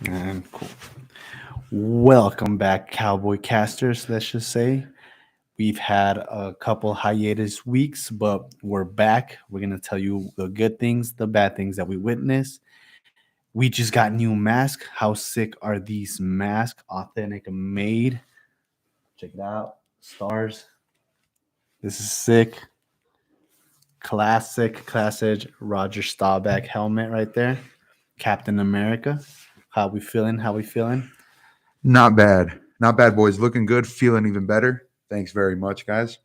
And cool. Welcome back, Cowboy Casters. Let's just say we've had a couple hiatus weeks, but we're back. We're gonna tell you the good things, the bad things that we witnessed. We just got new masks. How sick are these masks? Authentic made. Check it out. Stars. This is sick. Classic Roger Staubach helmet right there. Captain America. How we feeling? How we feeling? Not bad. Not bad, boys. Looking good. Feeling even better. Thanks very much, guys.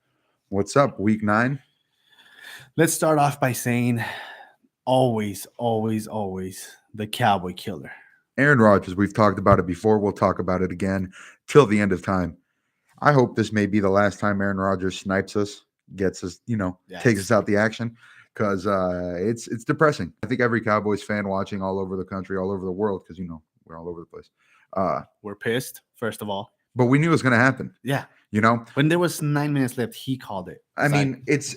What's up? Week 9? Let's start off by saying always the Cowboy Killer. Aaron Rodgers, we've talked about it before. We'll talk about it again till the end of time. I hope this may be the last time Aaron Rodgers snipes us, gets us, takes us out the action, because it's depressing. I think every Cowboys fan watching all over the country, all over the world, because, we're all over the place. We're pissed, first of all. But we knew it was going to happen. Yeah. You know, when there was 9 minutes left, he called it. I mean, it's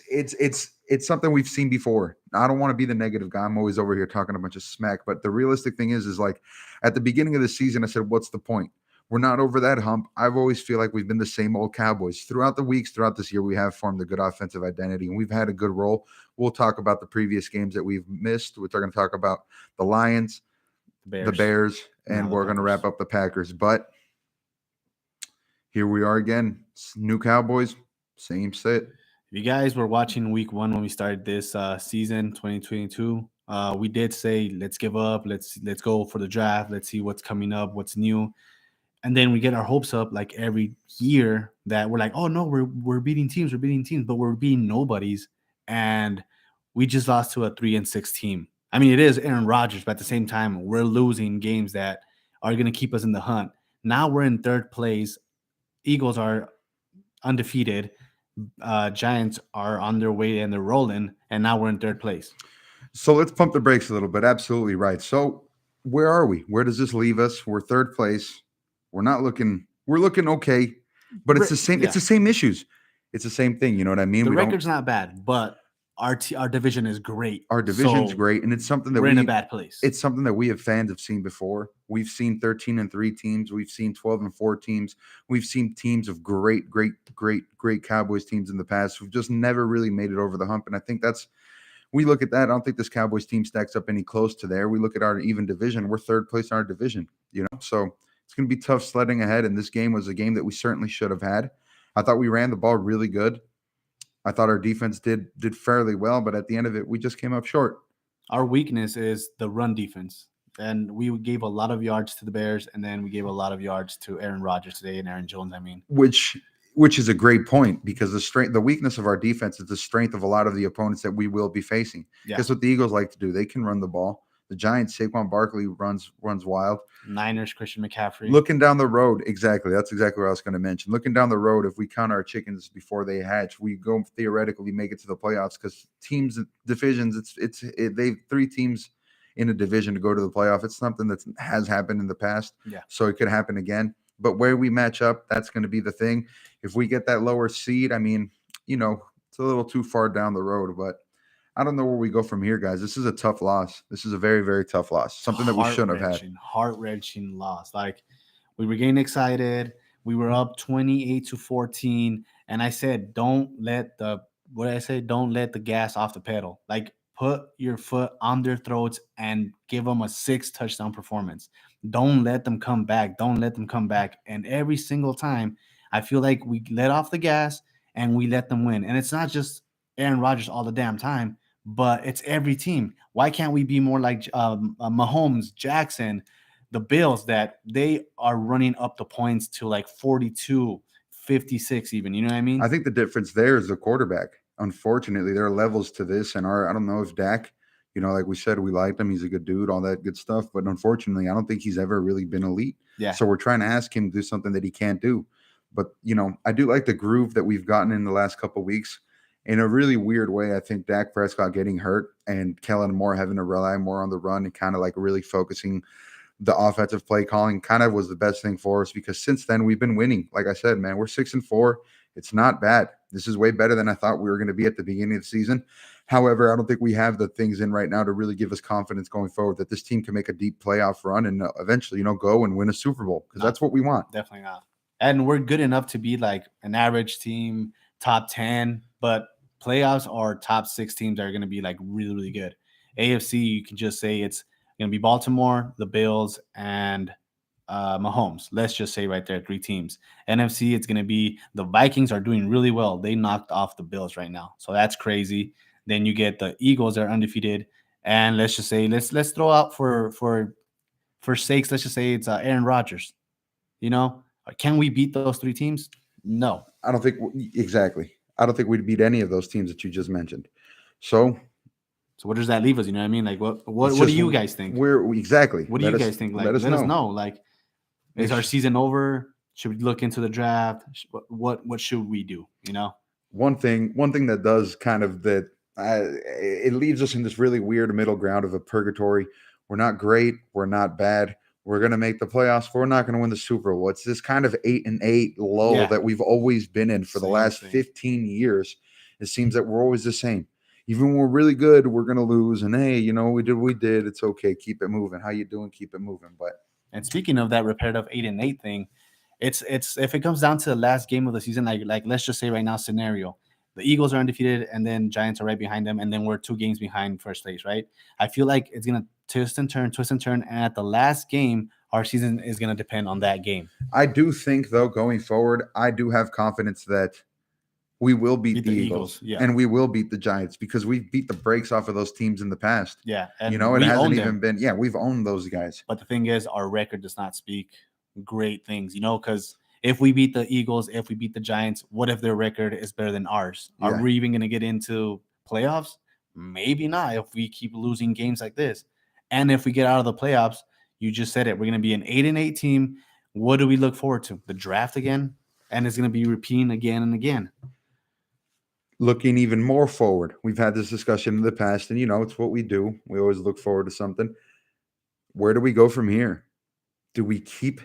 something we've seen before. I don't want to be the negative guy. I'm always over here talking a bunch of smack, but the realistic thing is like at the beginning of the season, I said, what's the point? We're not over that hump. I've always feel like we've been the same old Cowboys throughout the weeks, throughout this year. We have formed a good offensive identity and we've had a good role. We'll talk about the previous games that we've missed. We're going to talk about the Lions, the Bears, and we're going to wrap up the Packers. But here we are again, new Cowboys, same set. If you guys were watching week 1 when we started this season 2022, we did say let's give up, let's go for the draft, let's see what's coming up, what's new, and then we get our hopes up like every year that we're like, oh no, we're beating teams, but we're beating nobodies, and we just lost to a 3-6 team. I mean, it is Aaron Rodgers, but at the same time, we're losing games that are going to keep us in the hunt. Now we're in third place. Eagles are undefeated. Giants are on their way and they're rolling, and now we're in third place. So let's pump the brakes a little bit. Absolutely right. So where are we? Where does this leave us? We're third place. We're looking okay, but it's the same. Yeah. It's the same issues. It's the same thing. You know what I mean? The record's not bad, but our division is great. Our division's great, and it's something that we're in a bad place. It's something that we have fans have seen before. We've seen 13-3 teams. We've seen 12-4 teams. We've seen teams of great Cowboys teams in the past who've just never really made it over the hump. And I think we look at that. I don't think this Cowboys team stacks up any close to there. We look at our even division. We're third place in our division. So it's going to be tough sledding ahead. And this game was a game that we certainly should have had. I thought we ran the ball really good. I thought our defense did fairly well, but at the end of it, we just came up short. Our weakness is the run defense, and we gave a lot of yards to the Bears, and then we gave a lot of yards to Aaron Rodgers today and Aaron Jones. I mean, which is a great point, because the weakness of our defense is the strength of a lot of the opponents that we will be facing. Yeah. Guess what the Eagles like to do? They can run the ball. The Giants, Saquon Barkley runs wild. Niners, Christian McCaffrey. Looking down the road, exactly. That's exactly what I was going to mention. Looking down the road, if we count our chickens before they hatch, we go theoretically make it to the playoffs, because teams, divisions, they 3 teams in a division to go to the playoff. It's something that has happened in the past. Yeah. So it could happen again. But where we match up, that's going to be the thing. If we get that lower seed, I mean, it's a little too far down the road, but I don't know where we go from here, guys. This is a tough loss. This is a very, very tough loss. Something that we shouldn't have had. Heart-wrenching loss. Like, we were getting excited. We were up 28-14. And I said, don't let the gas off the pedal. Like, put your foot on their throats and give them a 6-touchdown performance. Don't let them come back. And every single time, I feel like we let off the gas and we let them win. And it's not just Aaron Rodgers all the damn time, but it's every team. Why can't we be more like Mahomes, Jackson, the Bills, that they are running up the points to like 42, 56 even, you know what I mean? I think the difference there is the quarterback. Unfortunately, there are levels to this, and I don't know if Dak, like we said, we liked him. He's a good dude, all that good stuff. But unfortunately, I don't think he's ever really been elite. Yeah. So we're trying to ask him to do something that he can't do. But, I do like the groove that we've gotten in the last couple of weeks. In a really weird way, I think Dak Prescott getting hurt and Kellen Moore having to rely more on the run and kind of like really focusing the offensive play calling kind of was the best thing for us, because since then we've been winning. Like I said, man, we're 6-4. It's not bad. This is way better than I thought we were going to be at the beginning of the season. However, I don't think we have the things in right now to really give us confidence going forward that this team can make a deep playoff run and eventually, go and win a Super Bowl, because that's what we want. Definitely not. And we're good enough to be like an average team, top 10, but playoffs are top 6 teams that are going to be like really, really good. AFC, you can just say it's going to be Baltimore, the Bills, and Mahomes. Let's just say right there, 3 teams. NFC, it's going to be the Vikings are doing really well. They knocked off the Bills right now. So that's crazy. Then you get the Eagles that are undefeated. And let's just say, let's throw out for sakes, let's just say it's Aaron Rodgers. Can we beat those 3 teams? No. I don't think exactly. I don't think we'd beat any of those teams that you just mentioned. So what does that leave us? You know what I mean? Like, what do you guys think? Exactly. What do you guys think? Like, let us know. Like, is our season over? Should we look into the draft? What should we do? One thing that does kind of that it leaves us in this really weird middle ground of a purgatory. We're not great. We're not bad. We're going to make the playoffs, but we're not going to win the Super Bowl. It's this kind of 8-8 lull that we've always been in for the last 15 years. It seems that we're always the same. Even when we're really good, we're going to lose. And hey, we did what we did. It's okay. Keep it moving. How you doing? Keep it moving. And speaking of that repetitive 8-8 thing, it's if it comes down to the last game of the season, like let's just say right now scenario, the Eagles are undefeated and then Giants are right behind them, and then we're 2 games behind first place, right? I feel like it's gonna twist and turn, and at the last game, our season is gonna depend on that game. I do think, though, going forward, I do have confidence that we will beat the Eagles and we will beat the Giants, because we've beat the brakes off of those teams in the past. Yeah, and it hasn't even been. Yeah, we've owned those guys. But the thing is, our record does not speak great things, because if we beat the Eagles, if we beat the Giants, what if their record is better than ours? Yeah. Are we even going to get into playoffs? Maybe not if we keep losing games like this. And if we get out of the playoffs, you just said it, we're going to be an 8-8 team. What do we look forward to? The draft again? And it's going to be repeating again and again. Looking even more forward, we've had this discussion in the past, and it's what we do. We always look forward to something. Where do we go from here? Do we keep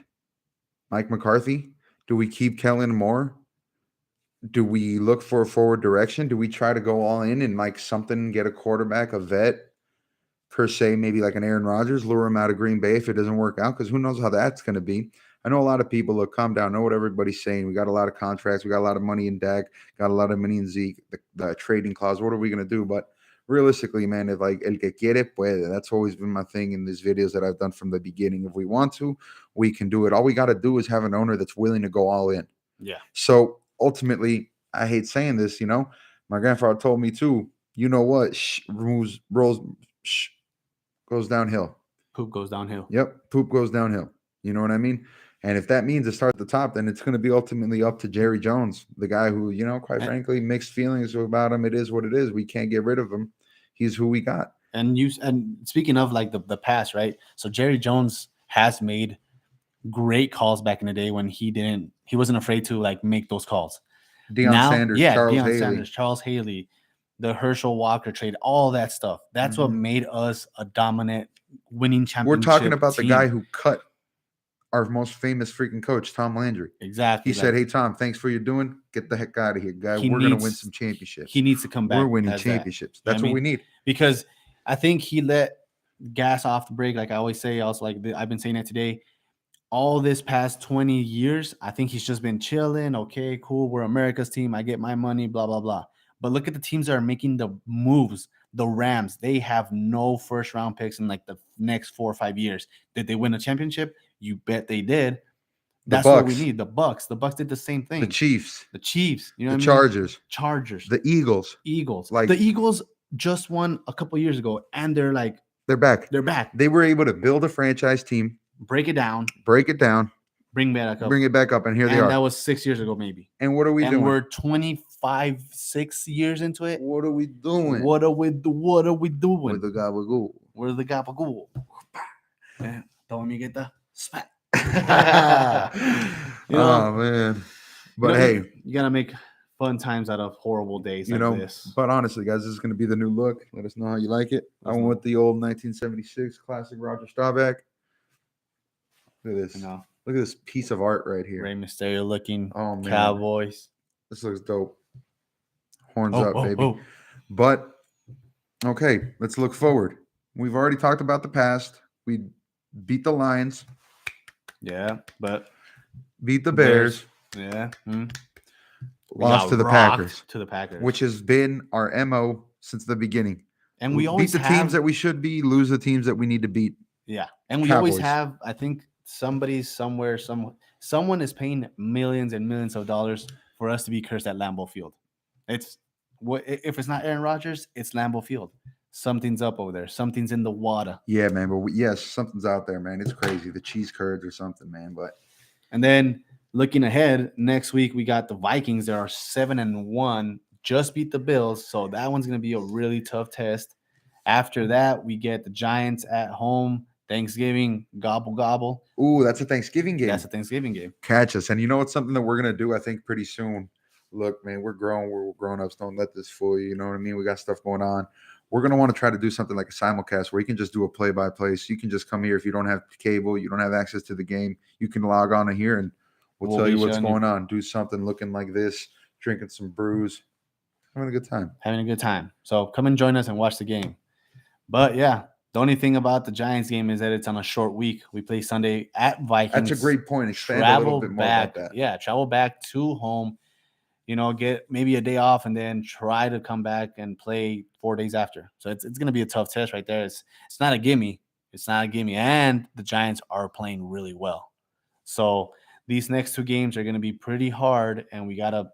Mike McCarthy? Do we keep Kellen Moore? Do we look for a forward direction? Do we try to go all in and like something, get a quarterback, a vet, per se, maybe like an Aaron Rodgers, lure him out of Green Bay if it doesn't work out? Because who knows how that's going to be. I know a lot of people, look, calm down, know what everybody's saying. We got a lot of contracts. We got a lot of money in Dak, got a lot of money in Zeke, the trading clause. What are we going to do? But realistically, man, if like el que quiere puede. That's always been my thing in these videos that I've done from the beginning. If we want to, we can do it. All we got to do is have an owner that's willing to go all in. Yeah. So ultimately, I hate saying this, my grandfather told me too, what? Goes downhill. Poop goes downhill. Yep. Poop goes downhill. You know what I mean? And if that means to start at the top, then it's going to be ultimately up to Jerry Jones, the guy who, quite frankly, mixed feelings about him. It is what it is. We can't get rid of him. He's who we got. And speaking of like the past, right? So Jerry Jones has made great calls back in the day when he wasn't afraid to like make those calls. Deion Sanders, Charles Haley, the Herschel Walker trade, all that stuff. That's what made us a dominant winning championship. We're talking about team. The guy who cut our most famous freaking coach, Tom Landry. Exactly. He said, "Hey, Tom, thanks for your doing. Get the heck out of here, guy. We're going to win some championships." He needs to come back. We're winning championships. That's what we need. Because I think he let gas off the brake. Like I always say, also like I've been saying that today. All this past 20 years, I think he's just been chilling. Okay, cool. We're America's team. I get my money, blah, blah, blah. But look at the teams that are making the moves. The Rams, they have no first round picks in like the next 4 or 5 years. Did they win a championship? You bet they did. That's what we need. The Bucks did the same thing. The Chiefs. You know the Chargers. The Eagles. Like the Eagles just won a couple years ago, and they're back. They were able to build a franchise team. Break it down. Bring it back up. Bring it back up, and here they are. That was 6 years ago, maybe. And what are we doing? We're 25, 6 years into it. What are we doing? What are we doing? We're the gabagool. We're the gabagool. Don't me get the spat. Oh man! But hey, you gotta make fun times out of horrible days like this. But honestly, guys, this is going to be the new look. Let us know how you like it. I went with the old 1976 classic Roger Staubach. Look at this. Look at this piece of art right here. Rey Mysterio looking. Oh man, Cowboys. This looks dope. Horns up, baby. But Okay, let's look forward. We've already talked about the past. We beat the Lions, Yeah, but beat the Bears, yeah, we lost got to the rocked Packers, to the Packers, which has been our MO since the beginning. and we Beat always the teams have, that we should be, lose the teams that we need to beat. yeah, and we always Cowboys. have. I think somebody somewhere, someone is paying millions and millions of dollars for us to be cursed at Lambeau Field. It's what if it's not Aaron Rodgers, it's Lambeau Field. Something's up over there. Something's in the water. Yeah, man. But yes, something's out there, man. It's crazy. The cheese curds or something, man. But And then looking ahead, next week we got the Vikings. They are 7-1, just beat the Bills, so that one's gonna be a really tough test. After that, we get the Giants at home. Thanksgiving, gobble gobble. ooh, that's a Thanksgiving game. That's a Thanksgiving game. Catch us. And you know what's something that we're gonna do, I think, pretty soon. Look, man, we're grown, we're grown ups. Don't let this fool you. You know what I mean? We got stuff going on. We're gonna want to try to do something like a simulcast where you can just do a play-by-play. So you can just come here if you don't have cable, you don't have access to the game, you can log on to here and we'll tell be you what's showing you. going on. Do something looking like this, drinking some brews, having a good time. Having a good time. So come and join us and watch the game. But yeah, the only thing about the Giants game is that it's on a short week. We play Sunday at Vikings. That's a great point. Expand a little bit more back. about that. Yeah, travel back to home. Get maybe a day off and then try to come back and play 4 days after. So it's going to be a tough test right there. It's not a gimme. It's not a gimme. And the Giants are playing really well. So these next two games are going to be pretty hard, and we gotta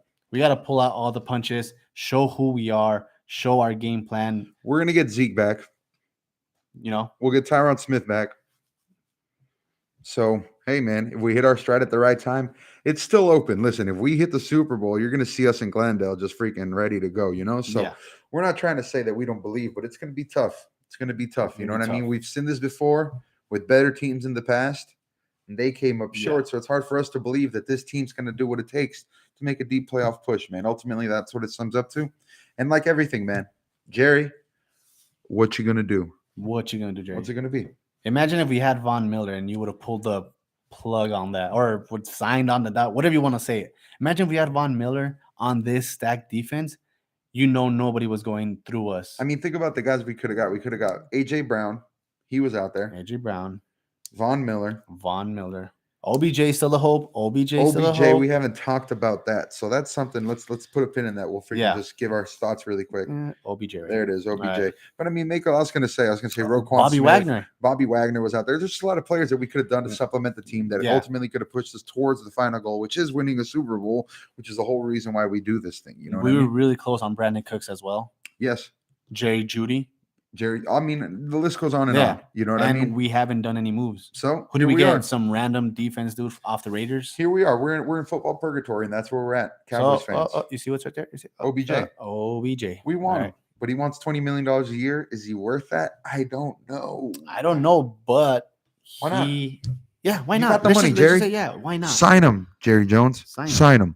pull out all the punches, show who we are, show our game plan. We're gonna get Zeke back. We'll get Tyron Smith back. So, hey, man, if we hit our stride at the right time, it's still open. Listen, if we hit the Super Bowl, you're going to see us in Glendale just freaking ready to go, So Yeah. we're not trying to say that we don't believe, but it's going to be tough. It's going to be tough. You know what I mean? tough. We've seen this before with better teams in the past, and they came up short. So it's hard for us to believe that this team's going to do what it takes to make a deep playoff push, man. Ultimately, that's what it sums up to. And like everything, man, Jerry, what you going to do? What you going to do, Jerry? What's it going to be? Imagine if we had Von Miller and you would have pulled the plug on that or would signed on the dot, whatever you want to say it. Imagine if we had Von Miller on this stacked defense. Nobody was going through us. I mean, think about the guys we could have got. We could have got A.J. Brown. He was out there. A.J. Brown. Von Miller. OBJ still a hope. OBJ still a hope. We haven't talked about that. So that's something. Let's put a pin in that. We'll just give our thoughts really quick. OBJ. Right there it is, OBJ. Right. But I mean, I was going to say Roquan Bobby Smith, Wagner. Bobby Wagner was out there. There's just a lot of players that we could have done to supplement the team that ultimately could have pushed us towards the final goal, which is winning a Super Bowl, which is the whole reason why we do this thing. You know, we were really close on Brandon Cooks as well. Yes. Jerry Jeudy. I mean, the list goes on and on. You know what I mean? And we haven't done any moves. So who did we get? Some random defense dude off the Raiders. Here we are. We're in football purgatory, and that's where we're at. Cowboys fans. You see what's right there? OBJ. OBJ. We want him, but he wants $20 million a year. Is he worth that? I don't know. But why not? Yeah, why you not? Got the money, Jerry. Why not? Sign him, Jerry Jones. Sign him.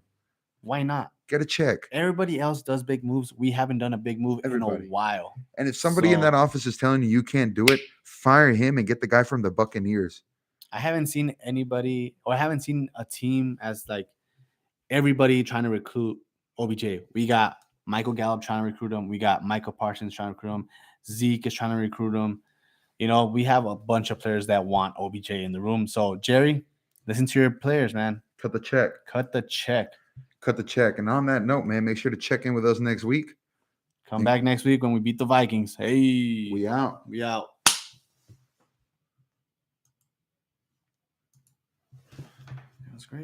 Why not? Get a check. Everybody else does big moves. We haven't done a big move in a while. And if somebody in that office is telling you can't do it, fire him and get the guy from the Buccaneers. I haven't seen anybody, or I haven't seen a team as like everybody trying to recruit OBJ. We got Michael Gallup trying to recruit him. We got Michael Parsons trying to recruit him. Zeke is trying to recruit him. We have a bunch of players that want OBJ in the room. So, Jerry, listen to your players, man. Cut the check. And on that note, man, make sure to check in with us next week. Come back next week when we beat the Vikings. Hey. We out. That's great.